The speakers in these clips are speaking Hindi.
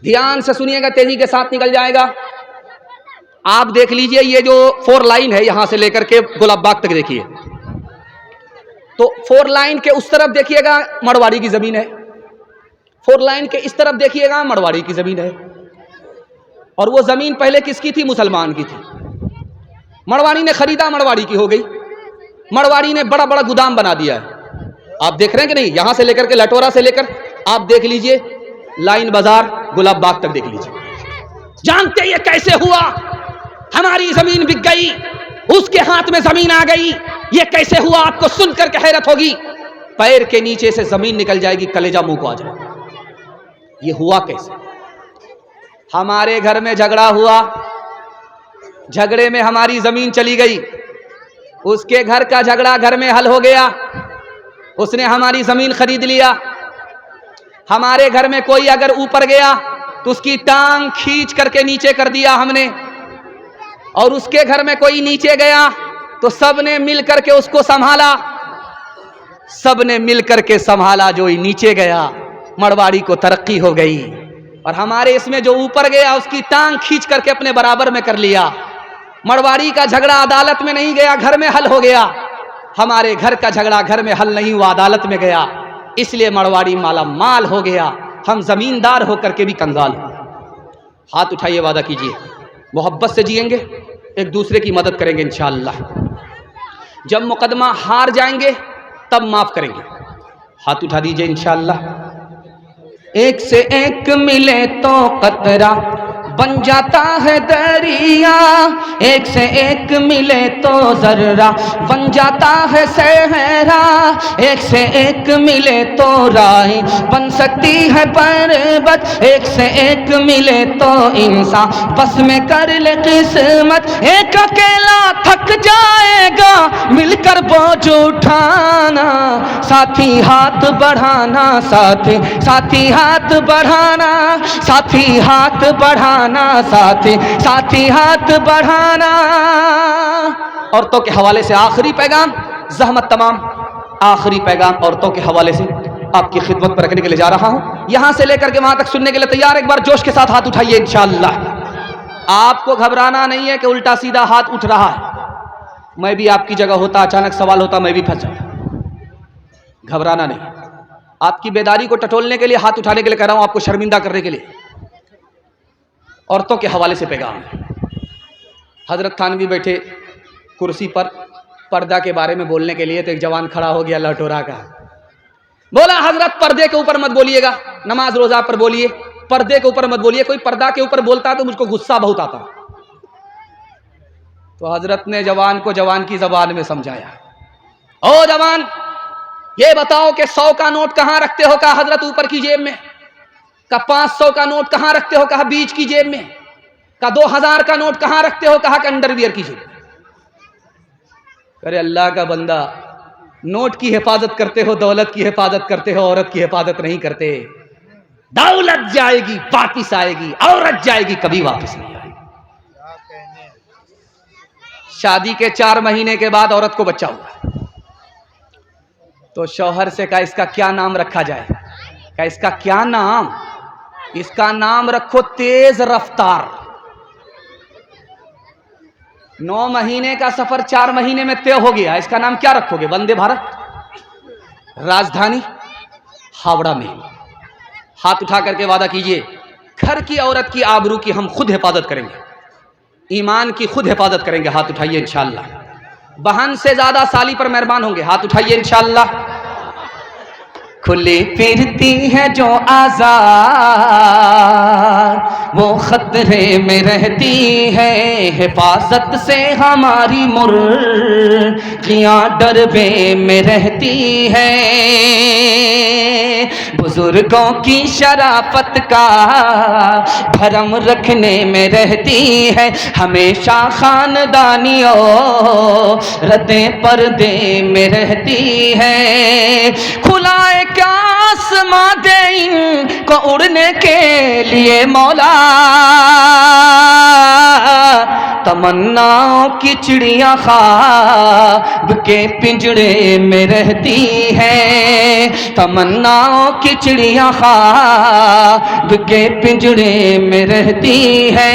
ध्यान से सुनिएगा, तेजी के साथ निकल जाएगा। आप देख लीजिए, ये जो 4 लाइन है यहां से लेकर के गुलाब बाग तक देखिए, तो 4 लाइन के उस तरफ देखिएगा मड़वाड़ी की जमीन है, 4 लाइन के इस तरफ देखिएगा मड़वाड़ी की जमीन है। और वो जमीन पहले किसकी थी? मुसलमान की थी। मड़वाड़ी ने खरीदा, मड़वाड़ी की हो गई। मड़वाड़ी ने बड़ा बड़ा गोदाम बना दिया है। आप देख रहे हैं कि नहीं? यहां से लेकर के लटोरा से लेकर आप देख लीजिए लाइन बाजार गुलाब बाग तक देख लीजिए। जानते ये कैसे हुआ? हमारी जमीन बिक गई, उसके हाथ में जमीन आ गई। ये कैसे हुआ? आपको सुनकर के हैरत होगी। पैर के नीचे से जमीन निकल जाएगी, कलेजा मुंह को आ जाएगा। ये हुआ कैसे? हमारे घर में झगड़ा हुआ, झगड़े में हमारी जमीन चली गई, उसके घर का झगड़ा घर में हल हो गया, उसने हमारी जमीन खरीद लिया। हमारे घर में कोई अगर ऊपर गया तो उसकी टांग खींच करके नीचे कर दिया हमने, और उसके घर में कोई नीचे गया तो सबने मिल करके उसको संभाला, सबने मिल करके संभाला। जो ही नीचे गया मड़वाड़ी को तरक्की हो गई, और हमारे इसमें जो ऊपर गया उसकी टांग खींच करके अपने बराबर में कर लिया। मड़वाड़ी का झगड़ा अदालत में नहीं गया, घर में हल हो गया। हमारे घर का झगड़ा घर में हल नहीं हुआ, अदालत में गया, इसलिए मड़वाड़ी माला माल हो गया। हम जमींदार होकर के भी कंगाल हो। हाथ उठाइए, वादा कीजिए मोहब्बत से जिएंगे, एक दूसरे की मदद करेंगे इंशाअल्लाह। जब मुकदमा हार जाएंगे तब माफ करेंगे। हाथ उठा दीजिए इंशाअल्लाह। एक से एक मिले तो कतरा बन जाता है दरिया, एक से एक मिले तो जर्रा बन जाता है सहरा, एक से एक मिले तो राही बन सकती है पर्वत, एक से एक मिले तो इंसान बस में कर ले किस्मत। एक अकेला थक जाएगा मिलकर बोझ उठाना, साथी हाथ बढ़ाना, साथी साथी हाथ बढ़ाना, साथी हाथ बढ़ाना, साथी साथी हाथ बढ़ाना। औरतों के हवाले से आखिरी पैगाम, ज़हमत तमाम आखिरी पैगाम औरतों के हवाले से आपकी खिदमत पर रखने के लिए जा रहा हूं। यहां से लेकर के वहां तक सुनने के लिए तैयार? एक बार जोश के साथ हाथ उठाइए इंशाअल्लाह। आपको घबराना नहीं है कि उल्टा सीधा हाथ उठ रहा है। मैं भी आपकी जगह होता, अचानक सवाल होता, मैं भी फंस जाता। घबराना नहीं। आपकी बेदारी को टटोलने के लिए, हाथ उठाने के लिए कह रहा हूं, आपको शर्मिंदा करने के लिए। औरतों के हवाले से पैगाम। हजरत थानवी बैठे कुर्सी पर पर्दा के बारे में बोलने के लिए, तो एक जवान खड़ा हो गया लटोरा का, बोला हजरत पर्दे के ऊपर मत बोलिएगा, नमाज रोजा पर बोलिए, पर्दे के ऊपर मत बोलिए। कोई पर्दा के ऊपर बोलता है तो मुझको गुस्सा बहुत आता। तो हजरत ने जवान को जवान की जबान में समझाया, ओ जवान, ये बताओ कि 100 का नोट कहां रखते हो? कहा हजरत ऊपर की जेब में। का 500 का नोट कहां रखते हो? कहा बीच की जेब में। का 2000 का नोट कहां रखते हो? कहा अंडरवियर की जेब। अरे अल्लाह का बंदा, नोट की हिफाजत करते हो, दौलत की हिफाजत करते हो, औरत की हिफाजत नहीं करते। दौलत जाएगी वापिस आएगी, औरत जाएगी कभी वापिस नहीं आएगी। शादी के 4 महीने के बाद औरत को बच्चा हुआ, तो शौहर से कहा इसका क्या नाम रखा जाए? कहा इसका क्या नाम? इसका नाम रखो तेज रफ्तार। 9 महीने का सफर 4 महीने में तय हो गया, इसका नाम क्या रखोगे? वंदे भारत, राजधानी हावड़ा में। हाथ उठा करके वादा कीजिए, घर की औरत की आबरू की हम खुद हिफाजत करेंगे, ईमान की खुद हिफाजत करेंगे। हाथ उठाइए इंशाअल्लाह। बहन से ज्यादा साली पर मेहरबान होंगे। हाथ उठाइए इंशाअल्लाह। खुली फिरती है जो आज़ाद वो खतरे में रहती है, हिफाजत से हमारी मुर्गियां डरबे में रहती है। बुजुर्गों की शराफत का भरम रखने में रहती है, हमेशा खानदानियों रद्दे पर्दे में रहती है। खुला क्या आसमां दे इनको उड़ने के लिए मौला, तमन्नाओं की चिड़िया ख्वाब के पिंजड़े में रहती है, तमन्नाओं की चिड़िया ख्वाब के पिंजड़े में रहती है।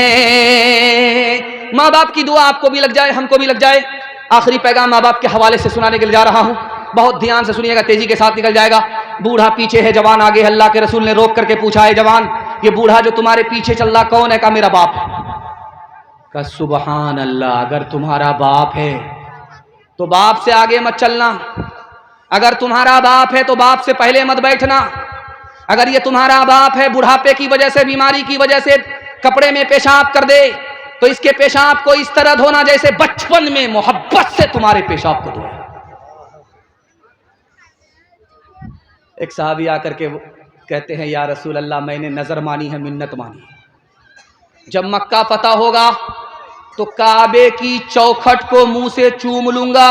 माँ बाप की दुआ आपको भी लग जाए, हमको भी लग जाए। आखिरी पैगाम माँ बाप के हवाले से सुनाने के लिए जा रहा हूँ, बहुत ध्यान से सुनिएगा, तेजी के साथ निकल जाएगा। बूढ़ा पीछे है, जवान आगे। अल्लाह के रसूल ने रोक करके पूछा, है जवान, ये बूढ़ा जो तुम्हारे पीछे चल रहा कौन है? का मेरा बाप है। का सुबहान अल्लाह, अगर तुम्हारा बाप है तो बाप से आगे मत चलना, अगर तुम्हारा बाप है तो बाप से पहले मत बैठना। अगर ये तुम्हारा बाप है, बुढ़ापे की वजह से, बीमारी की वजह से कपड़े में पेशाब कर दे, तो इसके पेशाब को इस तरह धोना जैसे बचपन में मोहब्बत से तुम्हारे पेशाब को धोया। एक साहबी आकर के कहते हैं, या रसूल अल्लाह, मैंने नजर मानी है, मिन्नत मानी है, जब मक्का फतह होगा तो काबे की चौखट को मुंह से चूम लूंगा।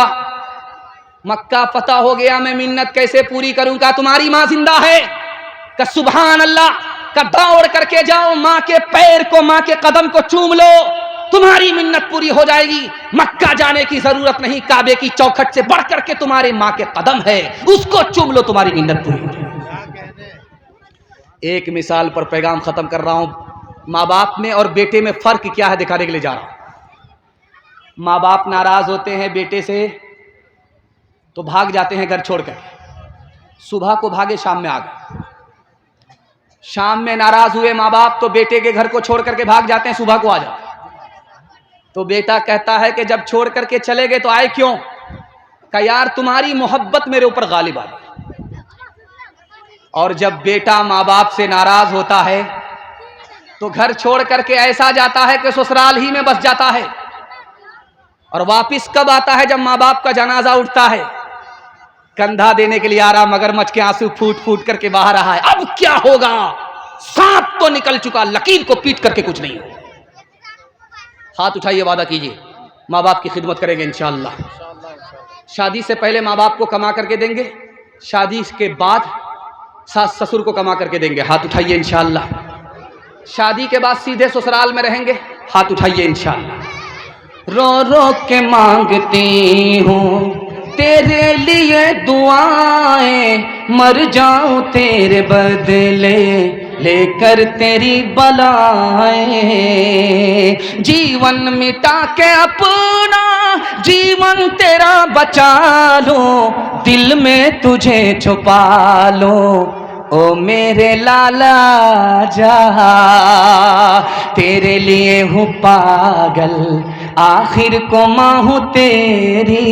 मक्का फतह हो गया, मैं मिन्नत कैसे पूरी करूंगा? तुम्हारी मां जिंदा है। का सुभान अल्लाह, का दौड़ करके जाओ, मां के पैर को, मां के कदम को चूम लो, तुम्हारी मिन्नत पूरी हो जाएगी। मक्का जाने की जरूरत नहीं, काबे की चौखट से बढ़ करके तुम्हारे मां के कदम है, उसको चूम लो, तुम्हारी मिन्नत पूरी हो जाएगी। एक मिसाल पर पैगाम खत्म कर रहा हूं। माँ बाप में और बेटे में फर्क क्या है दिखाने के लिए जा रहा हूं। माँ बाप नाराज होते हैं बेटे से तो भाग जाते हैं घर छोड़कर, सुबह को भागे, शाम में आ गए। शाम में नाराज हुए माँ बाप तो बेटे के घर को छोड़ करके भाग जाते हैं, सुबह को आ जाते हैं। तो बेटा कहता है कि जब छोड़ करके चले गए तो आए क्यों? का यार तुम्हारी मोहब्बत मेरे ऊपर गालिब आ गई। और जब बेटा माँ बाप से नाराज होता है तो घर छोड़ करके ऐसा जाता है कि ससुराल ही में बस जाता है, और वापिस कब आता है? जब माँ बाप का जनाजा उठता है, कंधा देने के लिए आ रहा, मगरमच्छ के आंसू फूट फूट करके बाहर रहा है। अब क्या होगा? सांप तो निकल चुका, लकीर को पीट करके कुछ नहीं होगा। हाथ उठाइए, वादा कीजिए माँ बाप की खिदमत करेंगे इंशाअल्लाह। शादी से पहले माँ बाप को कमा करके देंगे, शादी के बाद सास ससुर को कमा करके देंगे। हाथ उठाइए इंशाअल्लाह। शादी के बाद सीधे ससुराल में रहेंगे। हाथ उठाइए इंशाअल्लाह। रो रो के मांगती हूँ तेरे लिए दुआएं, मर जाऊं तेरे बदले लेकर तेरी बलाएं। जीवन मिटा के अपना जीवन तेरा बचा लो, दिल में तुझे छुपा लो, ओ मेरे लाला जहा, तेरे लिए हूँ पागल, आखिर को माँ हूँ तेरी,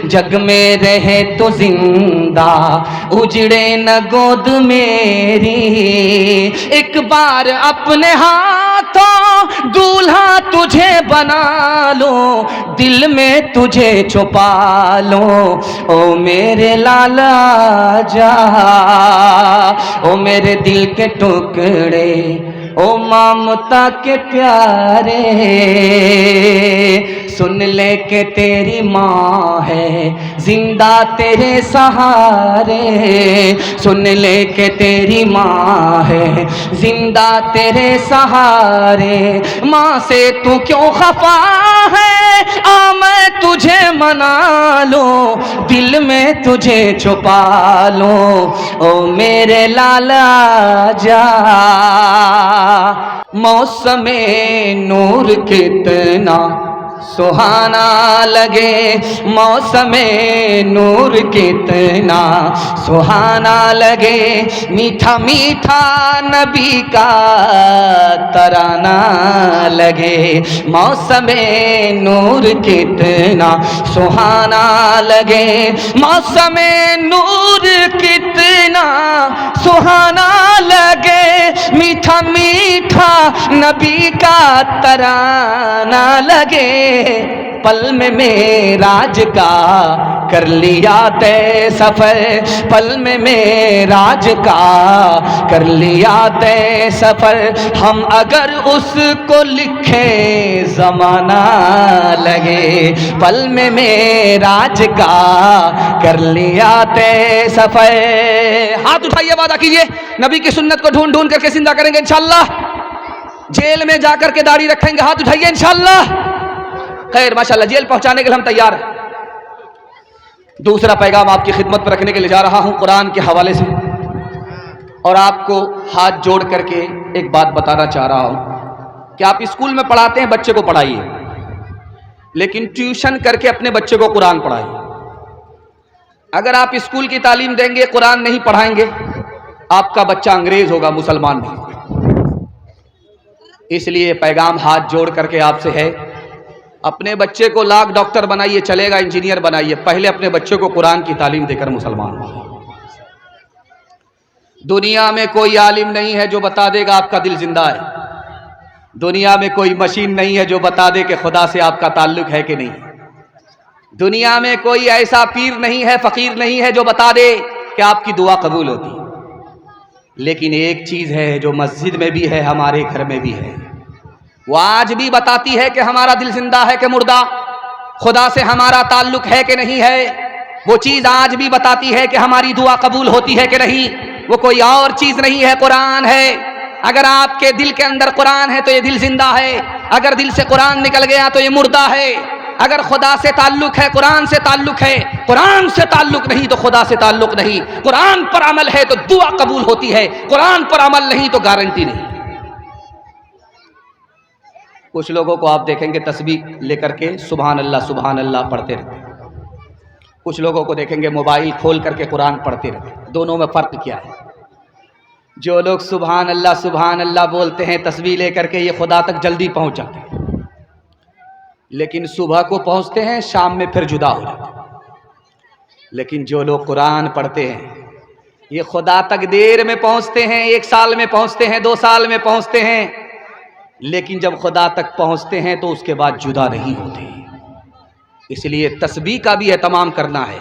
जग में रहे तो जिंदा, उजड़े न गोद मेरी। एक बार अपने हाथों दूल्हा तुझे बना लो, दिल में तुझे छुपा लो, ओ मेरे लाला जहा, ओ मेरे दिल के टुकड़े, ओ ममता के प्यारे, सुन ले के तेरी माँ है जिंदा तेरे सहारे, सुन ले के तेरी माँ है जिंदा तेरे सहारे। माँ से तू क्यों खफा है, आ मैं तुझे मना लो, दिल में तुझे छुपा लो, ओ मेरे लाला जा। मौसमे नूर कितना सुहाना लगे, मौसमे नूर कितना सुहाना लगे, मीठा मीठा नबी का तराना लगे, मौसमे नूर कितना सुहाना लगे, मौसमे नूर कितना सुहाना लगे, मीठा मीठा नबी का तराना लगे। पल में मेराज का कर लिया तय सफर, पल में मेराज का कर लिया तय सफर, हम अगर उसको लिखे जमाना लगे, पल में मेराज का कर लिया तय सफर। हाथ उठाइए, वादा कीजिए नबी की सुन्नत को ढूंढ ढूंढ करके जिंदा करेंगे इंशाअल्लाह। जेल में जाकर के दाढ़ी रखेंगे, हाथ उठाइए इंशाअल्लाह। खैर माशाल्लाह, जेल पहुंचाने के लिए हम तैयार हैं। दूसरा पैगाम आपकी खिदमत पर रखने के लिए जा रहा हूं कुरान के हवाले से, और आपको हाथ जोड़ करके एक बात बताना चाह रहा हूं कि आप स्कूल में पढ़ाते हैं, बच्चे को पढ़ाइए, लेकिन ट्यूशन करके अपने बच्चे को कुरान पढ़ाइए। अगर आप स्कूल की तालीम देंगे, कुरान नहीं पढ़ाएंगे, आपका बच्चा अंग्रेज होगा, मुसलमान नहीं। इसलिए पैगाम हाथ जोड़ करके आपसे है, अपने बच्चे को लाख डॉक्टर बनाइए, चलेगा, इंजीनियर बनाइए, पहले अपने बच्चे को कुरान की तालीम देकर मुसलमान बनाइए। दुनिया में कोई आलिम नहीं है जो बता देगा आपका दिल जिंदा है। दुनिया में कोई मशीन नहीं है जो बता दे कि खुदा से आपका ताल्लुक है कि नहीं। दुनिया में कोई ऐसा पीर नहीं है, फकीर नहीं है जो बता दे कि आपकी दुआ कबूल होती है। लेकिन एक चीज है जो मस्जिद में भी है, हमारे घर में भी है, वो आज भी बताती है कि हमारा दिल जिंदा है कि मुर्दा, खुदा से हमारा ताल्लुक है कि नहीं है। वो चीज आज भी बताती है कि हमारी दुआ कबूल होती है कि नहीं। वो कोई और चीज नहीं है, कुरान है। अगर आपके दिल के अंदर कुरान है तो ये दिल जिंदा है, अगर दिल से कुरान निकल गया तो ये मुर्दा है। अगर खुदा से ताल्लुक है, कुरान से ताल्लुक है, कुरान से ताल्लुक नहीं तो खुदा से ताल्लुक नहीं। कुरान पर अमल है तो दुआ कबूल होती है, कुरान पर अमल नहीं तो गारंटी नहीं। कुछ लोगों को आप देखेंगे तस्बीह लेकर के सुभान अल्लाह पढ़ते रहते। कुछ लोगों को देखेंगे मोबाइल खोल करके कुरान पढ़ते रहते। दोनों में फ़र्क क्या है? जो लोग सुभान अल्लाह बोलते हैं तस्बीह लेकर के, ये खुदा तक जल्दी पहुंच जाते हैं, लेकिन सुबह को पहुंचते हैं, शाम में फिर जुदा हो जाते हैं। लेकिन जो लोग कुरान पढ़ते हैं, ये खुदा तक देर में पहुंचते हैं, 1 साल में पहुंचते हैं, 2 साल में पहुंचते हैं, लेकिन जब खुदा तक पहुंचते हैं तो उसके बाद जुदा नहीं होते। इसलिए तस्बीह का भी एहतमाम करना है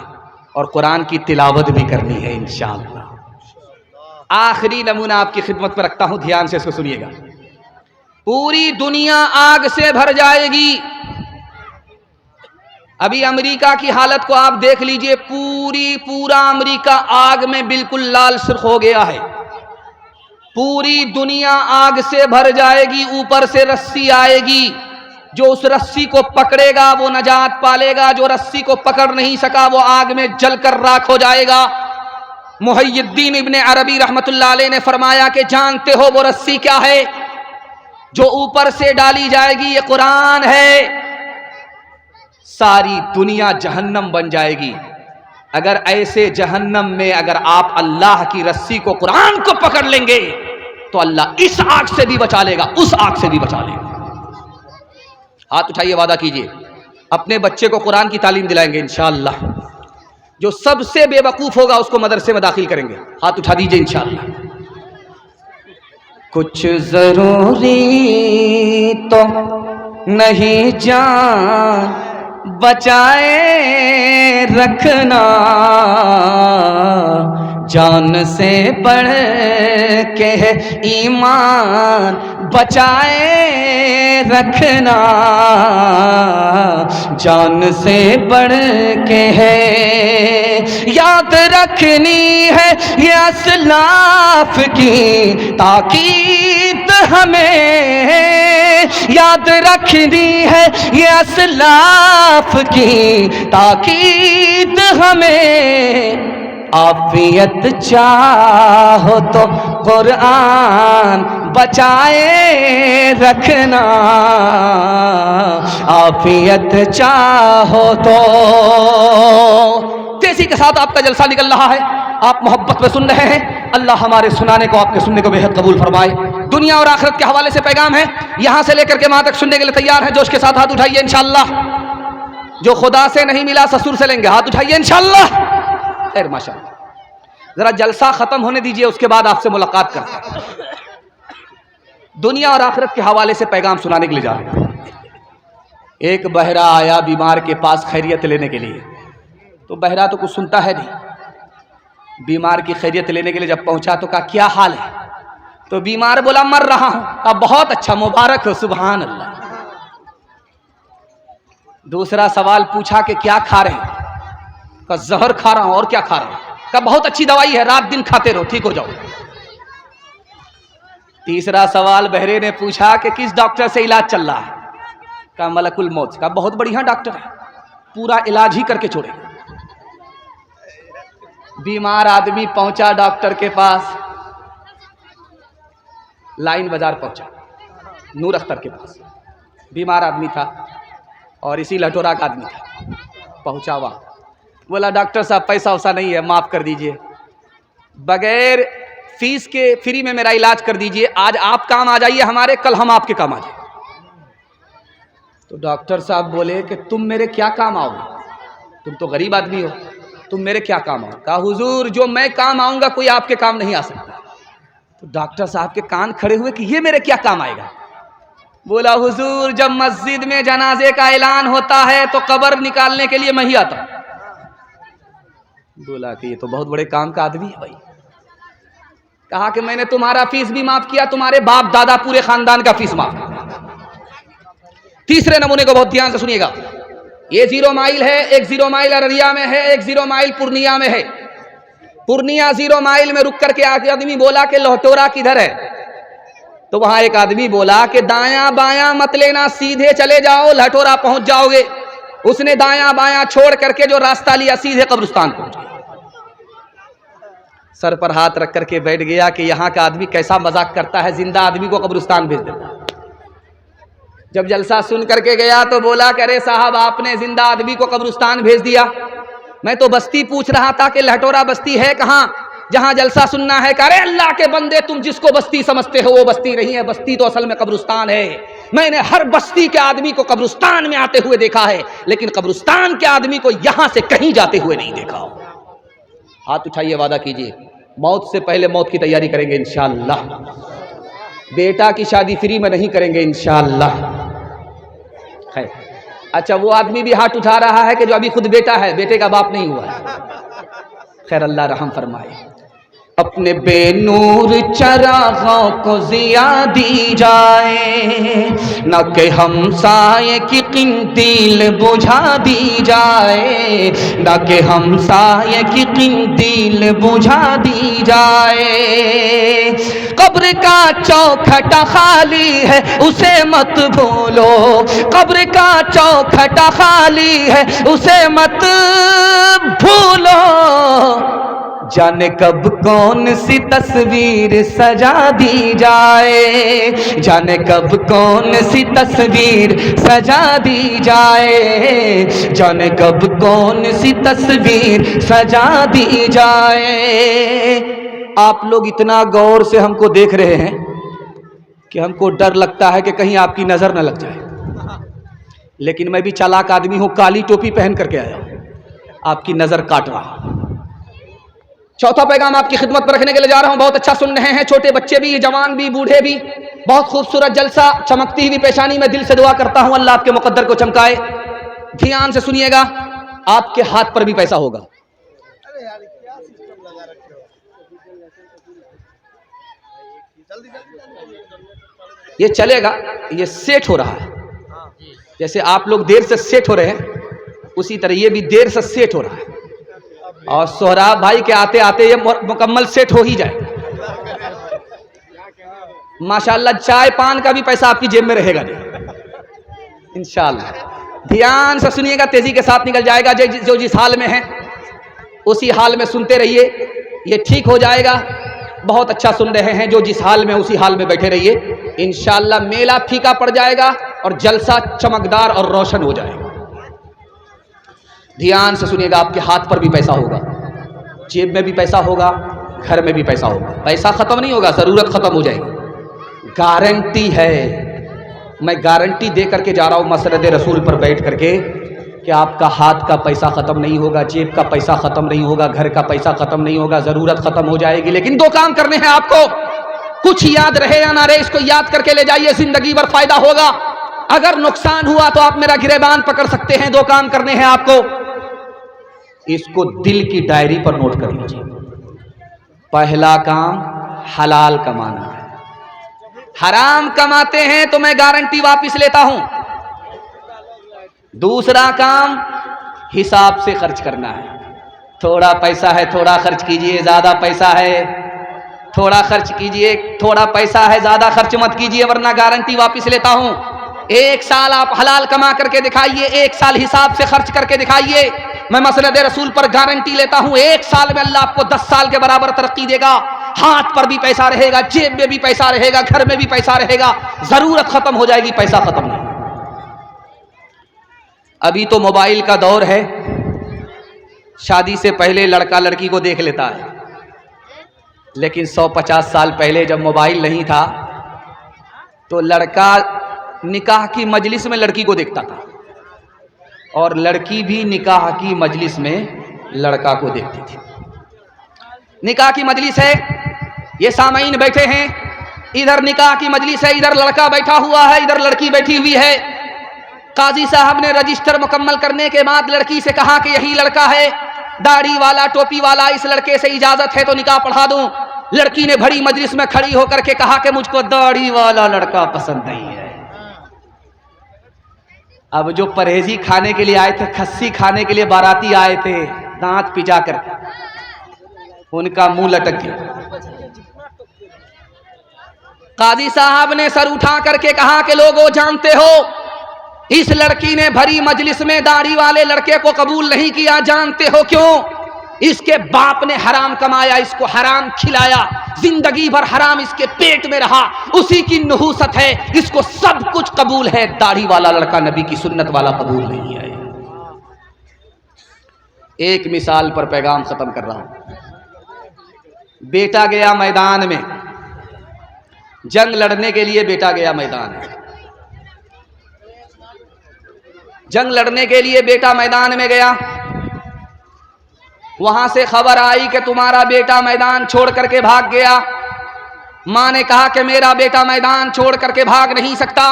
और कुरान की तिलावत भी करनी है इंशाअल्लाह। आखिरी नमूना आपकी खिदमत पर रखता हूं, ध्यान से इसको सुनिएगा। पूरी दुनिया आग से भर जाएगी। अभी अमेरिका की हालत को आप देख लीजिए, पूरा अमेरिका आग में बिल्कुल लाल सुर्ख हो गया है। पूरी दुनिया आग से भर जाएगी, ऊपर से रस्सी आएगी, जो उस रस्सी को पकड़ेगा वो नजात पालेगा, जो रस्सी को पकड़ नहीं सका वो आग में जलकर राख हो जाएगा। मुहय्यिद्दीन इब्ने अरबी रहमतुल्लाह अलैह ने फरमाया कि जानते हो वो रस्सी क्या है? जो ऊपर से डाली जाएगी, ये कुरान है। सारी दुनिया जहन्नम बन जाएगी। अगर ऐसे जहन्नम में अगर आप अल्लाह की रस्सी को, कुरान को पकड़ लेंगे तो अल्लाह इस आग से भी बचा लेगा, उस आग से भी बचा लेगा। हाथ उठाइए, वादा कीजिए, अपने बच्चे को कुरान की तालीम दिलाएंगे इंशाअल्लाह। जो सबसे बेवकूफ होगा उसको मदरसे में दाखिल करेंगे। हाथ उठा दीजिए इंशाअल्लाह। कुछ जरूरी तो नहीं जान बचाए रखना, जान से बढ़ के ईमान बचाए रखना, जान से बढ़ के है। याद रखनी है ये असलाफ की ताकीद हमें, याद रखनी है ये असलाफ की ताकीद हमें। आफियत चाहो तो कुरान बचाए रखना, आफियत चाहो तो। तेजी के साथ आपका जलसा निकल रहा है, आप मोहब्बत में सुन रहे हैं। अल्लाह हमारे सुनाने को, आपके सुनने को बेहद कबूल फरमाए। दुनिया और आखिरत के हवाले से पैगाम है, यहां से लेकर के वहां तक सुनने के लिए तैयार है। जोश के साथ हाथ उठाइए इंशाअल्लाह। जो खुदा से नहीं मिला ससुर से लेंगे, हाथ उठाइए इंशाअल्लाह। खैर माशाअल्लाह, जरा जलसा खत्म होने दीजिए, उसके बाद आपसे मुलाकात करते हैं। दुनिया और आखिरत के हवाले से पैगाम सुनाने के लिए जा रहे हैं। एक बहरा आया बीमार के पास खैरियत लेने के लिए। तो बहरा तो कुछ सुनता है नहीं। बीमार की खैरियत लेने के लिए जब पहुंचा तो कहा क्या हाल है? तो बीमार बोला मर रहा हूं। कहा बहुत अच्छा, मुबारक हो, सुभान अल्लाह। दूसरा सवाल पूछा कि क्या खा रहे हैं? कहा जहर खा रहा हूं। और क्या खा रहा हूं? कहा बहुत अच्छी दवाई है, रात दिन खाते रहो, ठीक हो जाओ। तीसरा सवाल बहरे ने पूछा कि किस डॉक्टर से इलाज चल रहा है? का मलकुल मौत का बहुत बढ़िया डॉक्टर है, पूरा इलाज ही करके छोड़ेगा। बीमार आदमी पहुंचा डॉक्टर के पास, लाइन बाजार पहुंचा, नूर अख्तर के पास। बीमार आदमी था और इसी लटोरा का आदमी था। पहुंचा वहाँ, बोला डॉक्टर साहब पैसा वैसा नहीं है, माफ़ कर दीजिए, बगैर फीस के फ्री में मेरा इलाज कर दीजिए, आज आप काम आ जाइए हमारे, कल हम आपके काम आ जाएंगे। तो डॉक्टर साहब बोले कि तुम मेरे क्या काम आओगे, तुम तो गरीब आदमी हो, तुम मेरे क्या काम आओ? कहा हुजूर जो मैं काम आऊँगा कोई आपके काम नहीं आ सकता। तो डॉक्टर साहब के कान खड़े हुए कि ये मेरे क्या काम आएगा? बोला हुजूर जब मस्जिद में जनाजे का ऐलान होता है तो कब्र निकालने के लिए मैं ही आता। बोला कि ये तो बहुत बड़े काम का आदमी है भाई। कहा कि मैंने तुम्हारा फीस भी माफ किया, तुम्हारे बाप दादा पूरे खानदान का फीस माफ किया। तीसरे नमूने को बहुत ध्यान से सुनिएगा। ये 0 माइल है, एक 0 माइल अररिया में है, एक 0 माइल पूर्णिया में है। पूर्णिया 0 माइल में रुक करके आदमी बोला कि लहटोरा किधर है? तो वहां एक आदमी बोला कि दायां बायां मत लेना, सीधे चले जाओ, लहटोरा पहुंच जाओगे। उसने दायां बायां छोड़ करके जो रास्ता लिया सीधे कब्रिस्तान पहुंच गया। सर पर हाथ रख करके बैठ गया कि यहाँ का आदमी कैसा मजाक करता है, जिंदा आदमी को कब्रिस्तान भेज देता। जब जलसा सुन करके गया तो बोला कि अरे साहब आपने जिंदा आदमी को कब्रिस्तान भेज दिया, मैं तो बस्ती पूछ रहा था कि लहटोरा बस्ती है कहाँ जहां जलसा सुनना है। अरे अल्लाह के बंदे तुम जिसको बस्ती समझते हो वो बस्ती नहीं है, बस्ती तो असल में कब्रिस्तान है। मैंने हर बस्ती के आदमी को कब्रिस्तान में आते हुए देखा है, लेकिन कब्रिस्तान के आदमी को यहां से कहीं जाते हुए नहीं देखा। हाथ उठाइए, वादा कीजिए मौत से पहले मौत की तैयारी करेंगे इंशाअल्लाह। बेटा की शादी फ्री में नहीं करेंगे इंशाअल्लाह। है अच्छा, वो आदमी भी हाथ उठा रहा है कि जो अभी खुद बेटा है, बेटे का बाप नहीं हुआ है। खैर अल्लाह रहम फरमाए। अपने बेनूर चरागों को जिया दी जाए, न कि हमसाये की किंदील बुझा दी जाए, न कि हमसाये की किंदील बुझा दी जाए। कब्र का चौखटा खाली है उसे मत भूलो, कब्र का चौखटा खाली है उसे मत भूलो। जाने कब कौन सी तस्वीर सजा दी जाए, जाने कब कौन सी तस्वीर सजा दी जाए, जाने कब कौन सी तस्वीर सजा दी जाए। आप लोग इतना गौर से हमको देख रहे हैं कि हमको डर लगता है कि कहीं आपकी नज़र न लग जाए, लेकिन मैं भी चालाक आदमी हूँ, काली टोपी पहन करके आया हूँ, आपकी नज़र काट रहा हूँ। चौथा पैगाम आपकी खिदमत पर रखने के लिए जा रहा हूं। बहुत अच्छा सुन रहे हैं, छोटे बच्चे भी, जवान भी, बूढ़े भी। बहुत खूबसूरत जलसा, चमकती हुई पेशानी में दिल से दुआ करता हूं अल्लाह आपके मुकद्दर को चमकाए। ध्यान से सुनिएगा, आपके हाथ पर भी पैसा होगा। ये चलेगा, ये सेट हो रहा है। जैसे आप लोग देर से सेट हो रहे हैं, उसी तरह ये भी देर से सेट हो रहा है। और सोहराब भाई के आते आते ये मुकम्मल सेट हो ही जाए माशाल्लाह। चाय पान का भी पैसा आपकी जेब में रहेगा नहीं इंशाल्लाह। ध्यान से सुनिएगा, तेजी के साथ निकल जाएगा। जो जिस हाल में है उसी हाल में सुनते रहिए, ये ठीक हो जाएगा। बहुत अच्छा सुन रहे हैं, जो जिस हाल में उसी हाल में बैठे रहिए। इंशाल्लाह मेला फीका पड़ जाएगा और जलसा चमकदार और रोशन हो जाएगा। ध्यान से सुनिएगा, आपके हाथ पर भी पैसा होगा, जेब में भी पैसा होगा, घर में भी पैसा होगा। पैसा खत्म नहीं होगा, जरूरत खत्म हो जाएगी। गारंटी है, मैं गारंटी दे करके जा रहा हूं मसरद रसूल पर बैठ करके कि आपका हाथ का पैसा खत्म नहीं होगा, जेब का पैसा खत्म नहीं होगा, घर का पैसा खत्म नहीं होगा। जरूरत खत्म हो जाएगी, लेकिन 2 काम करने हैं आपको। कुछ याद रहे या ना रहे, इसको याद करके ले जाइए, जिंदगी भर फायदा होगा। अगर नुकसान हुआ तो आप मेरा गिरेबान पकड़ सकते हैं। 2 काम करने हैं आपको, इसको दिल की डायरी पर नोट कर लीजिए। पहला काम हलाल कमाना है। हराम कमाते हैं तो मैं गारंटी वापस लेता हूं। दूसरा काम हिसाब से खर्च करना है। थोड़ा पैसा है थोड़ा खर्च कीजिए, ज्यादा पैसा है थोड़ा खर्च कीजिए, थोड़ा पैसा है ज्यादा खर्च मत कीजिए, वरना गारंटी वापस लेता हूं। एक साल आप हलाल कमा करके दिखाइए, एक साल हिसाब से खर्च करके दिखाइए। मैं मसनद रसूल पर गारंटी लेता हूं, एक साल में अल्लाह आपको 10 साल के बराबर तरक्की देगा। हाथ पर भी पैसा रहेगा, जेब में भी पैसा रहेगा, घर में भी पैसा रहेगा। जरूरत खत्म हो जाएगी, पैसा खत्म नहीं। अभी तो मोबाइल का दौर है, शादी से पहले लड़का लड़की को देख लेता है, लेकिन 150 साल पहले जब मोबाइल नहीं था तो लड़का निकाह की मजलिस में लड़की को देखता था और लड़की भी निकाह की मजलिस में लड़का को देखती थी। निकाह की मजलिस है, ये सामईन बैठे हैं, इधर निकाह की मजलिस है, इधर लड़का बैठा हुआ है, इधर लड़की बैठी हुई है। काजी साहब ने रजिस्टर मुकम्मल करने के बाद लड़की से कहा कि यही लड़का है, दाढ़ी वाला, टोपी वाला, इस लड़के से इजाजत है तो निकाह पढ़ा दूं। लड़की ने बड़ी मजलिस में खड़ी होकर के कहा कि मुझको दाढ़ी वाला लड़का पसंद नहीं है। अब जो परहेजी खाने के लिए आए थे, खस्सी खाने के लिए बाराती आए थे, दांत पिचा कर उनका मुंह लटक गया। काजी साहब ने सर उठा करके कहा कि लोगों जानते हो, इस लड़की ने भरी मजलिस में दाढ़ी वाले लड़के को कबूल नहीं किया। जानते हो क्यों? इसके बाप ने हराम कमाया, इसको हराम खिलाया, जिंदगी भर हराम इसके पेट में रहा, उसी की नहूसत है, इसको सब कुछ कबूल है, दाढ़ी वाला लड़का नबी की सुन्नत वाला कबूल नहीं है। एक मिसाल पर पैगाम खत्म कर रहा हूं। बेटा गया मैदान में, जंग लड़ने के लिए बेटा गया मैदान में, जंग लड़ने के लिए बेटा मैदान में गया। वहां से खबर आई कि तुम्हारा बेटा मैदान छोड़ करके भाग गया। मां ने कहा कि मेरा बेटा मैदान छोड़ करके भाग नहीं सकता,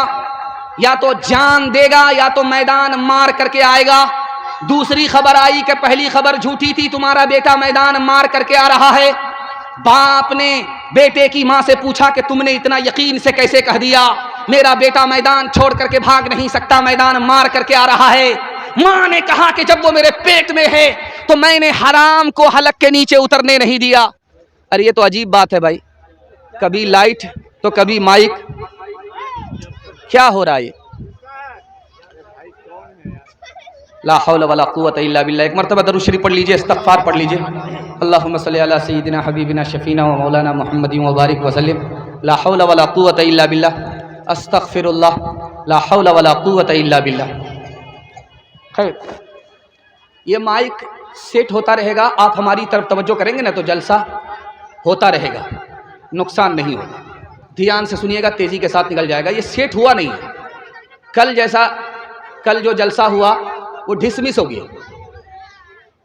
या तो जान देगा या तो मैदान मार करके आएगा। दूसरी खबर आई कि पहली खबर झूठी थी, तुम्हारा बेटा मैदान मार करके आ रहा है। बाप ने बेटे की मां से पूछा कि तुमने इतना यकीन से कैसे कह दिया मेरा बेटा मैदान छोड़ करके भाग नहीं सकता, मैदान मार करके आ रहा है। मां ने कहा कि जब वो मेरे पेट में है तो मैंने हराम को हलक के नीचे उतरने नहीं दिया। अरे ये तो अजीब बात है भाई, कभी लाइट तो कभी माइक, क्या हो रहा है ये? ला हौला वला कुव्वता इल्ला बिल्लाह। एक मरतबा दरूद शरीफ पढ़ लीजिए, इस्तग़फ़ार पढ़ लीजिए। अल्लाहुम्मा सल्ली अला सय्यिदिना हबीबिना शफीना व मौलाना मुहम्मदिन व बारिक व सल्लिम। ला हौला वला कुव्वता इल्ला बिल्लाह, अस्तग़फ़िरुल्लाह, ला हौला वला कुव्वता इल्ला बिल्लाह। खैर, ये माइक सेट होता रहेगा, आप हमारी तरफ तवज्जो करेंगे ना तो जलसा होता रहेगा, नुकसान नहीं होगा। ध्यान से सुनिएगा, तेजी के साथ निकल जाएगा। ये सेट हुआ नहीं है। कल जो जलसा हुआ वो डिसमिस हो गया।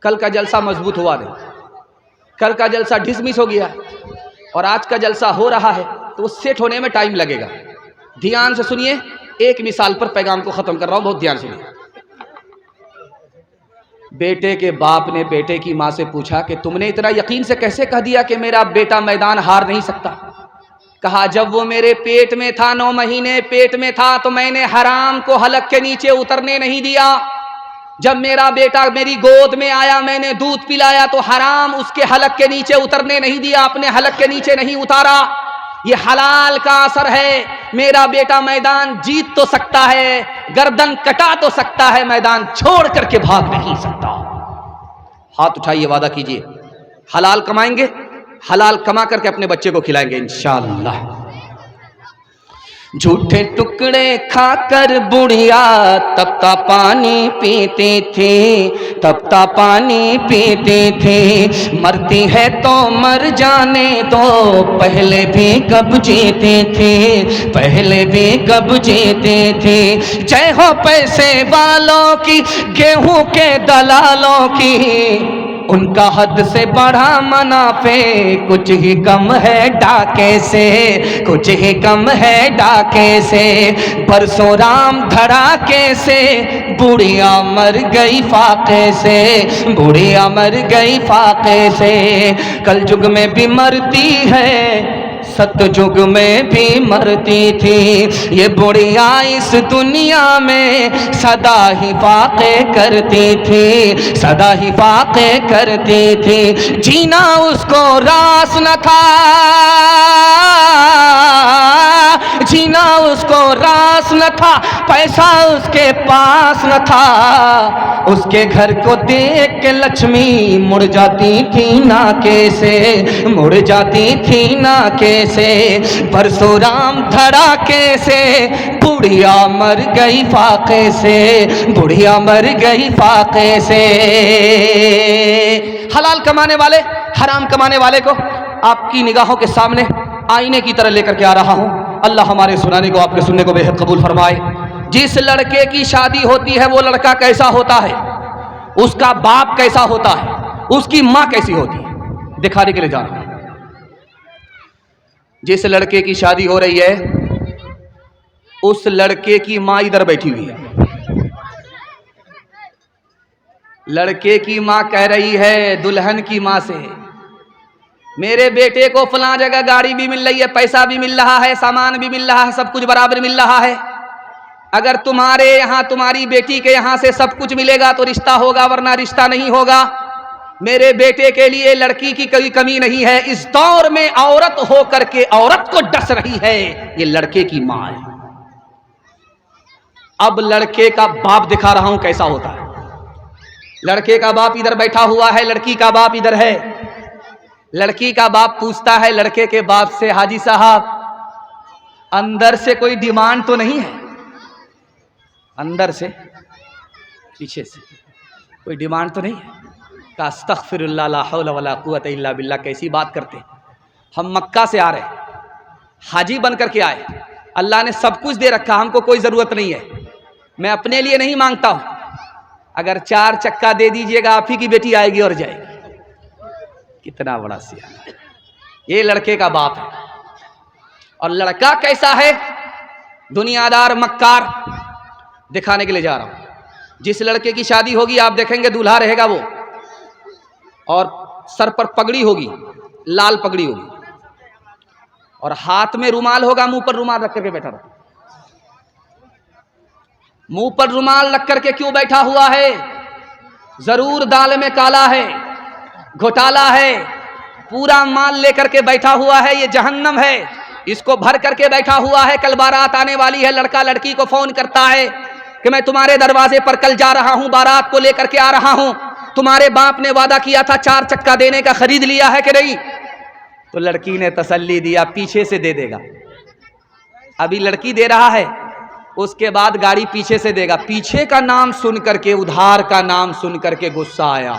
कल का जलसा मजबूत हुआ नहीं, कल का जलसा डिसमिस हो गया और आज का जलसा हो रहा है, तो वो सेट होने में टाइम लगेगा। ध्यान से सुनिए, एक मिसाल पर पैगाम को खत्म कर रहा हूं, बहुत ध्यान सुनिए। बेटे के बाप ने बेटे की मां से पूछा कि तुमने इतना यकीन से कैसे कह दिया कि मेरा बेटा मैदान हार नहीं सकता? कहा, जब वो मेरे पेट में था, 9 महीने पेट में था, तो मैंने हराम को हलक के नीचे उतरने नहीं दिया। जब मेरा बेटा मेरी गोद में आया, मैंने दूध पिलाया, तो हराम उसके हलक के नीचे उतरने नहीं दिया, अपने हलक के नीचे नहीं उतारा। ये हलाल का असर है। मेरा बेटा मैदान जीत तो सकता है, गर्दन कटा तो सकता है, मैदान छोड़ करके भाग नहीं सकता। हाथ उठाइए, वादा कीजिए, हलाल कमाएंगे, हलाल कमा करके अपने बच्चे को खिलाएंगे इंशाअल्लाह। झूठे टुकड़े खाकर बुढ़िया तपता पानी पीती थी, तपता पानी पीती थी। मरती है तो मर जाने दो, पहले भी कब जीती थी, पहले भी कब जीती थी। जय हो पैसे वालों की, गेहूं के दलालों की, उनका हद से बढ़ा मुनाफे, कुछ ही कम है डाके से, कुछ ही कम है डाके से। बरसों राम धड़ाके से, बुढ़िया मर गई फाके से, बुढ़िया मर गई फाके से। कल युग में भी मरती है, सतयुग में भी मरती थी। ये बुढ़िया इस दुनिया में सदा ही फाके करती थी, सदा ही फाके करती थी। जीना उसको रास न था, जीना उसको रास न था, पैसा उसके पास न था, उसके घर को देख के लक्ष्मी मुड़ जाती थी ना कैसे, मुड़ जाती थी ना कैसे। परशुराम धड़ाके से बुढ़िया मर गई फाके से, बुढ़िया मर गई फाके से। हलाल कमाने वाले हराम कमाने वाले को आपकी निगाहों के सामने आईने की तरह लेकर के आ रहा हूं। अल्लाह हमारे सुनाने को आपके सुनने को बेहद कबूल फरमाए। जिस लड़के की शादी होती है वो लड़का कैसा होता है, उसका बाप कैसा होता है, उसकी मां कैसी होती है, दिखाने के लिए जा रहा हूं। जिस लड़के की शादी हो रही है उस लड़के की मां इधर बैठी हुई है। लड़के की मां कह रही है दुल्हन की मां से, मेरे बेटे को फलां जगह गाड़ी भी मिल रही है, पैसा भी मिल रहा है, सामान भी मिल रहा है, सब कुछ बराबर मिल रहा है। अगर तुम्हारे यहाँ तुम्हारी बेटी के यहाँ से सब कुछ मिलेगा तो रिश्ता होगा, वरना रिश्ता नहीं होगा। मेरे बेटे के लिए लड़की की कोई कमी नहीं है। इस दौर में औरत हो करके औरत को डस रही है, ये लड़के की मां है। अब लड़के का बाप दिखा रहा हूं कैसा होता है। लड़के का बाप इधर बैठा हुआ है, लड़की का बाप इधर है। लड़की का बाप पूछता है लड़के के बाप से, हाजी साहब अंदर से कोई डिमांड तो नहीं है? अंदर से पीछे से कोई डिमांड तो नहीं है? का अस्तगफिरुल्लाह ला हौला वला कुव्वता इल्ला बिल्लाह। कैसी बात करते, हम मक्का से आ रहे, हाजी बन करके आए, अल्लाह ने सब कुछ दे रखा, हमको कोई ज़रूरत नहीं है। मैं अपने लिए नहीं मांगता हूं, अगर 4 चक्का दे दीजिएगा आप ही की बेटी आएगी और जाएगी। कितना बड़ा सियाना, ये लड़के का बाप है। और लड़का कैसा है? दुनियादार मक्कार। दिखाने के लिए जा रहा हूं। जिस लड़के की शादी होगी आप देखेंगे दूल्हा रहेगा वो, और सर पर पगड़ी होगी, लाल पगड़ी होगी, और हाथ में रुमाल होगा, मुंह पर रुमाल रख करके बैठा रहा। मुंह पर रुमाल रख करके क्यों बैठा हुआ है? जरूर दाल में काला है, घोटाला है, पूरा माल लेकर के बैठा हुआ है। ये जहन्नम है, इसको भर करके बैठा हुआ है। कल बारात आने वाली है, लड़का लड़की को फोन करता है कि मैं तुम्हारे दरवाजे पर कल जा रहा हूं, बारात को लेकर के आ रहा हूं, तुम्हारे बाप ने वादा किया था 4 चक्का देने का, खरीद लिया है कि नहीं? तो लड़की ने तसल्ली दिया, पीछे से दे देगा। अभी लड़की दे रहा है, उसके बाद गाड़ी पीछे से देगा। पीछे का नाम सुन करके, उधार का नाम सुन करके गुस्सा आया।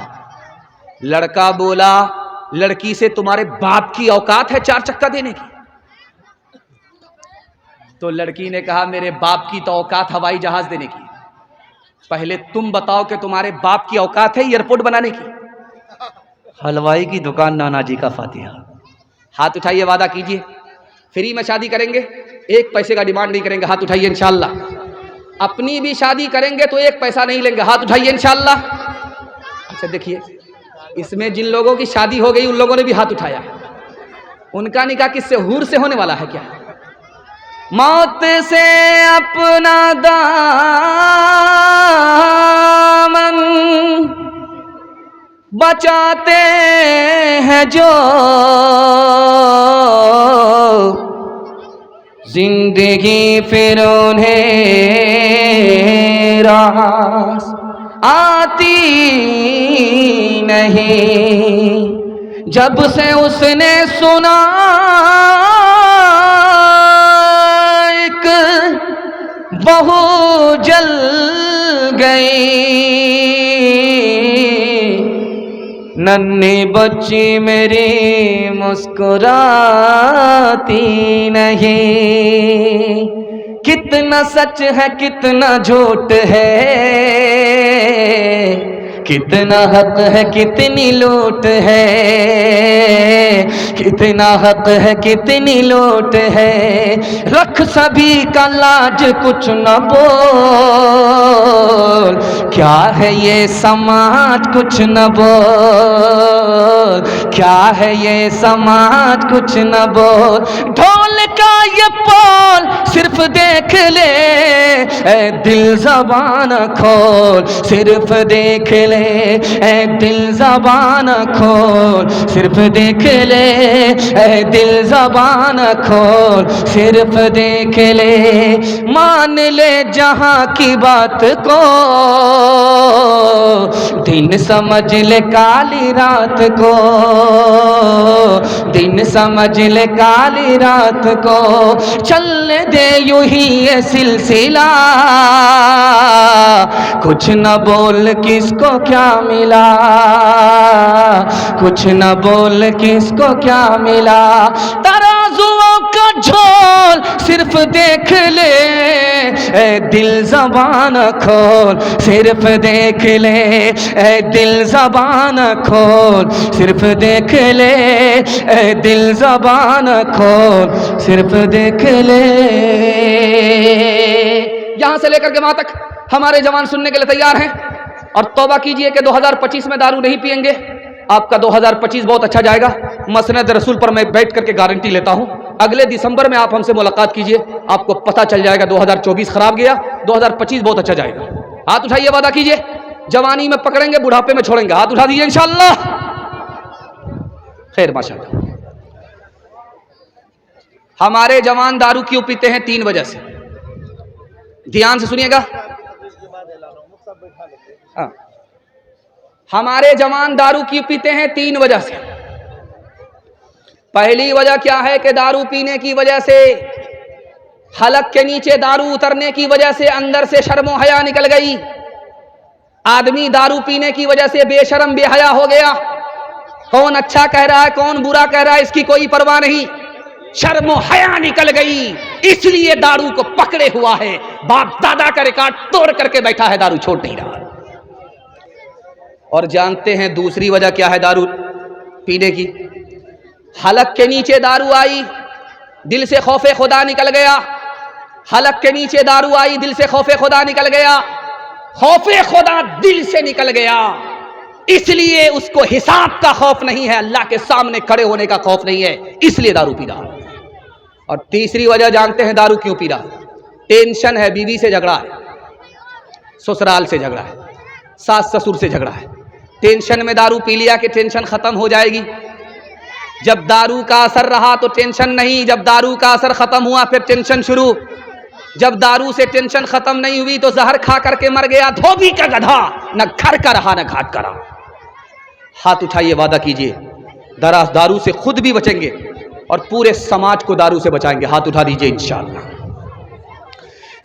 लड़का बोला लड़की से, तुम्हारे बाप की औकात है 4 चक्का देने की? तो लड़की ने कहा मेरे बाप की तो औकात हवाई जहाज देने की, पहले तुम बताओ कि तुम्हारे बाप की औकात है एयरपोर्ट बनाने की? हलवाई की दुकान नाना जी का फातिहा। हाथ उठाइए, वादा कीजिए फ्री में शादी करेंगे, 1 पैसे का डिमांड नहीं करेंगे। हाथ उठाइए इंशाल्लाह। अपनी भी शादी करेंगे तो 1 पैसा नहीं लेंगे। हाथ उठाइए इंशाल्लाह। अच्छा देखिए, इसमें जिन लोगों की शादी हो गई उन लोगों ने भी हाथ उठाया। उनका निकाह किससे? हूर से होने वाला है क्या? मौत से अपना दामन बचाते हैं जो, जिंदगी फिर उन्हें रास आती नहीं। जब से उसने सुना एक बहू जल गई, नन्ही बच्ची मेरी मुस्कुराती नहीं। कितना सच है कितना झूठ है, कितना हक है कितनी लूट है, कितना हक है कितनी लूट है। रख सभी का लाज कुछ न बोल, क्या है ये समाज कुछ न बोल, क्या है ये समाज कुछ न बोल। ढोल का ये पोल सिर्फ देख ले, ए दिल ज़बान खोल, सिर्फ देख ले ए दिल ज़बान खोल सिर्फ देख ले, ए दिल ज़बान खोल सिर्फ देख ले, मान ले जहां की बात को, दिन समझ ले काली रात को, दिन समझ ले काली रात को, चलने दे यूं ही ये सिलसिला, कुछ न बोल किसको क्या मिला, कुछ न बोल किसको क्या मिला, तराजुओं का झोल सिर्फ देख ले, ए दिल ज़बान खोल सिर्फ देख ले, ए दिल ज़बान खोल सिर्फ देख ले, ए दिल ज़बान खोल सिर्फ देख ले। यहां से लेकर के वहां तक हमारे जवान सुनने के लिए तैयार हैं। और तौबा कीजिए कि 2025 में दारू नहीं पिएंगे, आपका 2025 बहुत अच्छा जाएगा। मसनद रसूल पर मैं बैठ करके गारंटी लेता हूं। अगले दिसंबर में आप हमसे मुलाकात कीजिए, आपको पता चल जाएगा 2024 खराब गया, 2025 बहुत अच्छा जाएगा। हाथ उठाइए, वादा कीजिए, जवानी में पकड़ेंगे, बुढ़ापे में छोड़ेंगे। हाथ उठा दीजिए इंशाअल्लाह। खैर माशाअल्लाह। हमारे जवान दारू क्यों पीते हैं? 3 वजह से। ध्यान से सुनिएगा। हाँ, हमारे जवान दारू क्यों पीते हैं? 3 वजह से। पहली वजह क्या है कि दारू पीने की वजह से, हलक के नीचे दारू उतरने की वजह से अंदर से शर्मो हया निकल गई। आदमी दारू पीने की वजह से बेशर्म बेहया हो गया। कौन अच्छा कह रहा है, कौन बुरा कह रहा है, इसकी कोई परवाह नहीं। शर्मो हया निकल गई, इसलिए दारू को पकड़े हुआ है। बाप दादा का रिकॉर्ड तोड़ करके बैठा है, दारू छोड़ नहीं रहा। और जानते हैं दूसरी वजह क्या है दारू पीने की? हलक के नीचे दारू आई, दिल से खौफे खुदा निकल गया। हलक के नीचे दारू आई, दिल से खौफे खुदा निकल गया। खौफे खुदा दिल से निकल गया, इसलिए उसको हिसाब का खौफ नहीं है, अल्लाह के सामने खड़े होने का खौफ नहीं है, इसलिए दारू पी रहा। और तीसरी वजह जानते हैं दारू क्यों पी रहा? टेंशन है, बीवी से झगड़ा है, ससुराल से झगड़ा है, सास ससुर से झगड़ा है। टेंशन में दारू पी लिया कि टेंशन खत्म हो जाएगी। जब दारू का असर रहा तो टेंशन नहीं, जब दारू का असर खत्म हुआ फिर टेंशन शुरू। जब दारू से टेंशन खत्म नहीं हुई तो जहर खा करके मर गया धोबी का गधा, न घर का रहा न घाट का रहा। हाथ उठाइए, वादा कीजिए, दारू से खुद भी बचेंगे और पूरे समाज को दारू से बचाएंगे। हाथ उठा दीजिए इंशाअल्लाह।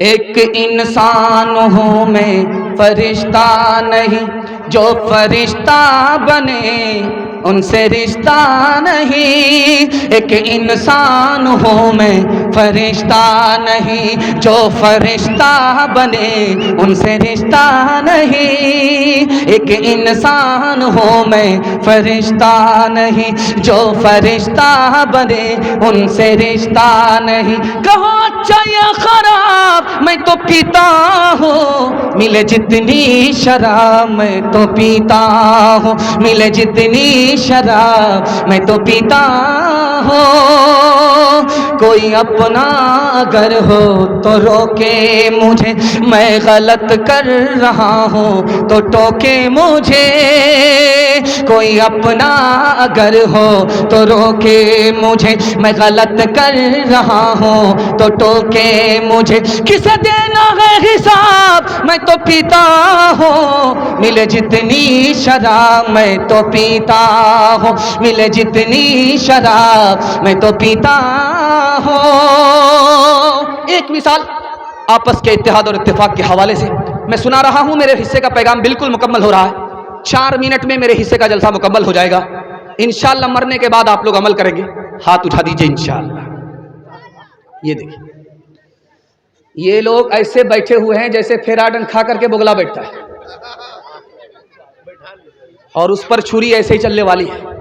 एक इंसान हूँ मैं फरिश्ता नहीं, जो फरिश्ता बने उनसे रिश्ता नहीं। एक इंसान हूँ मैं फरिश्ता नहीं, जो फरिश्ता बने उनसे रिश्ता नहीं। एक इंसान हूँ मैं फरिश्ता नहीं, जो फरिश्ता बने उनसे रिश्ता नहीं। कहो अच्छा या खराब मैं तो पीता हूँ, मिले जितनी शराब मैं तो पीता हूँ, मिले जितनी शराब मैं तो पीता हूँ। कोई अपना अगर हो तो रोके मुझे, मैं गलत कर रहा हूँ तो टोके मुझे। कोई अपना अगर हो तो रोके मुझे, मैं गलत कर रहा हूँ तो टोके मुझे। किसे देना है हिसाब मैं तो पीता हूँ, मिले जितनी शराब मैं तो पीता हूँ, मिले जितनी शराब मैं तो पीता हूँ। एक मिसाल आपस के इत्तेहाद और इत्तेफाक के हवाले से मैं सुना रहा हूं। मेरे हिस्से का पैगाम बिल्कुल मुकम्मल हो रहा है। 4 मिनट में मेरे हिस्से का जलसा मुकम्मल हो जाएगा इंशाअल्लाह। मरने के बाद आप लोग अमल करेंगे। हाथ उठा दीजिए इंशाअल्लाह। ये देखिए, ये लोग ऐसे बैठे हुए हैं जैसे फेराडन खा करके बुगला बैठता है, और उस पर छुरी ऐसे ही चलने वाली है।